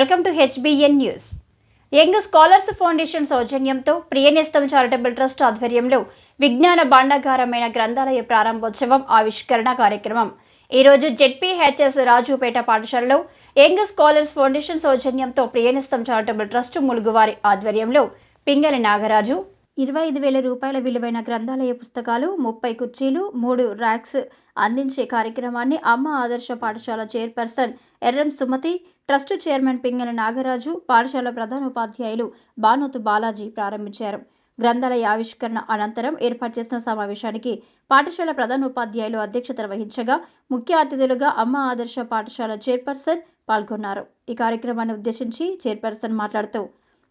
Welcome to HBN news. Young scholars foundation సౌజన్యంతో Priyanestham charitable trust ఆధ్వర్యంలో విజ్ఞాన భాండాగారమైన గ్రంథాలయ ప్రారంభోత్సవం ఆవిష్కరణ కార్యక్రమం ఈరోజు జెడ్పీహెచ్ఎస్ రాజుపేట పాఠశాలలో యంగ్ స్కాలర్స్ ఫౌండేషన్ సౌజన్యంతో ప్రియనేస్తం చారిటబుల్ ట్రస్ట్ ములుగువారి ఆధ్వర్యంలో పింగళి నాగరాజు 25,000 రూపాయల విలువైన గ్రంథాలయ పుస్తకాలు, 30 కుర్చీలు, 3 ర్యాక్స్ అందించే కార్యక్రమాన్ని అమ్మ ఆదర్శ పాఠశాల chairperson Erram Sumathi, trust chairman Pingali Nagaraju, పాఠశాల ప్రధానోపాధ్యాయులు బానోతు బాలాజీ ప్రారంభించారు. గ్రంథాలయ ఆవిష్కరణ అనంతరం ఏర్పాటు చేసిన సమావేశానికి పాఠశాల ప్రధానోపాధ్యాయులు అధ్యక్షత వహించగా ముఖ్య అతిథులుగా అమ్మ ఆదర్శ పాఠశాల చైర్పర్సన్ పాల్గొన్నారు. ఈ కార్యక్రమాన్ని ఉద్దేశించి చైర్పర్సన్ మాట్లాడుతూ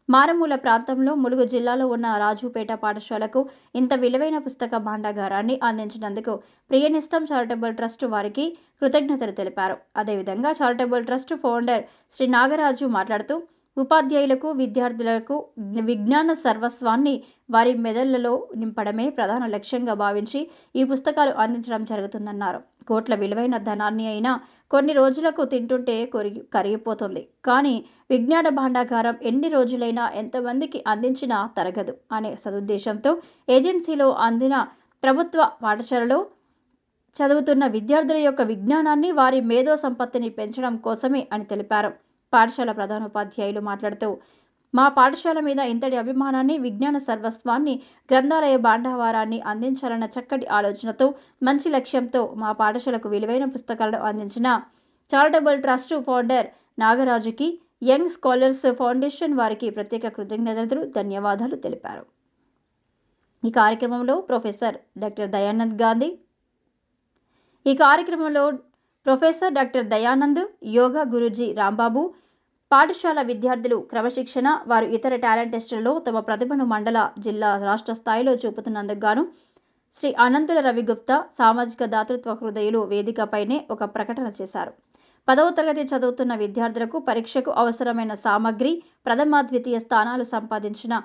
మారుమూల ప్రాంతంలో ములుగు జిల్లాలో ఉన్న రాజుపేట పాఠశాలకు ఇంత విలువైన పుస్తక భాండాగారాన్ని అందించినందుకు ప్రియనేస్తం చారిటబుల్ ట్రస్ట్ వారికి కృతజ్ఞతలు తెలిపారు. అదేవిధంగా charitable trust founder Shri Nagaraju మాట్లాడుతూ ఉపాధ్యాయులకు, విద్యార్థులకు విజ్ఞాన సర్వస్వాన్ని వారి మెదళ్లలో నింపడమే ప్రధాన లక్ష్యంగా భావించి ఈ పుస్తకాలు అందించడం జరుగుతుందన్నారు. కోట్ల విలువైన ధనాన్ని అయినా కొన్ని రోజులకు తింటుంటే కరిగిపోతుంది, కానీ విజ్ఞాన భాండాగారం ఎన్ని రోజులైనా ఎంతమందికి అందించినా తరగదు అనే సదుద్దేశంతో ఏజెన్సీలో అందిన ప్రభుత్వ పాఠశాలలో చదువుతున్న విద్యార్థుల యొక్క విజ్ఞానాన్ని, వారి మేధో సంపత్తిని పెంచడం కోసమే అని తెలిపారు. పాఠశాల ప్రధానోపాధ్యాయులు మాట్లాడుతూ మా పాఠశాల మీద ఇంతటి అభిమానాన్ని, విజ్ఞాన సర్వస్వాన్ని, గ్రంథాలయ భాండాగారాన్ని అందించాలన్న చక్కటి ఆలోచనతో, మంచి లక్ష్యంతో మా పాఠశాలకు విలువైన పుస్తకాలను అందించిన చారిటబుల్ ట్రస్ట్ ఫౌండర్ నాగరాజుకి, యంగ్ స్కాలర్స్ ఫౌండేషన్ వారికి ప్రత్యేక కృతజ్ఞతలు, ధన్యవాదాలు తెలిపారు. ఈ కార్యక్రమంలో professor doctor Dayanand Gandhi, professor doctor Dayanand, yoga Guruji Rambabu, పాఠశాల విద్యార్థులు క్రమశిక్షణ, వారు ఇతర టాలెంట్ టెస్టులలో తమ ప్రతిభను మండల, జిల్లా, రాష్ట్ర స్థాయిలో చూపుతున్నందుకు గాను శ్రీ అనంతుల రవిగుప్తా సామాజిక దాతృత్వ హృదయులు వేదికపైనే ఒక ప్రకటన చేశారు. 10వ తరగతి చదువుతున్న విద్యార్థులకు పరీక్షకు అవసరమైన సామగ్రి, ప్రథమ, ద్వితీయ స్థానాలు సంపాదించిన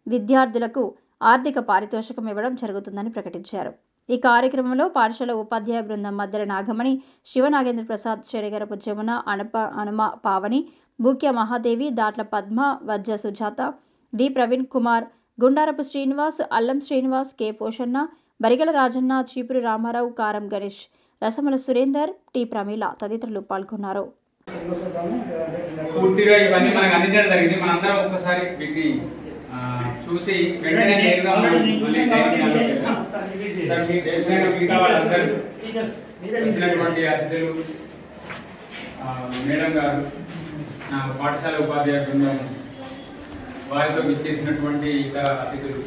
విద్యార్థులకు ఆర్థిక పారితోషికం ఇవ్వడం జరుగుతుందని ప్రకటించారు. ఈ కార్యక్రమంలో పాఠశాల ఉపాధ్యాయ బృందం మద్దెల నాగమణి, శివనాగేంద్ర ప్రసాద్, చెరిగరపు జమున, అనుమ పావని, బూక్య మహాదేవి, దాట్ల పద్మ, వజ్జ సుజాత, డి ప్రవీణ్ కుమార్, గుండారపు శ్రీనివాస్, అల్లం శ్రీనివాస్, కె పోషన్న, బరిగల రాజన్న, చీపురు రామారావు, కారం గణేష్, రసమల సురేందర్, టి ప్రమీల తదితరులు పాల్గొన్నారు. పూర్తిగా ఇవన్నీ మనకు అందించడం జరిగింది. మనందరం ఒక్కసారి వీటిని చూసి వెంటనే నేరుగా వచ్చినటువంటి అతిథులు, మేడం గారు, నా పాఠశాల ఉపాధ్యాయ బృందం, వారితో ఇచ్చేసినటువంటి ఇతర అతిథులు,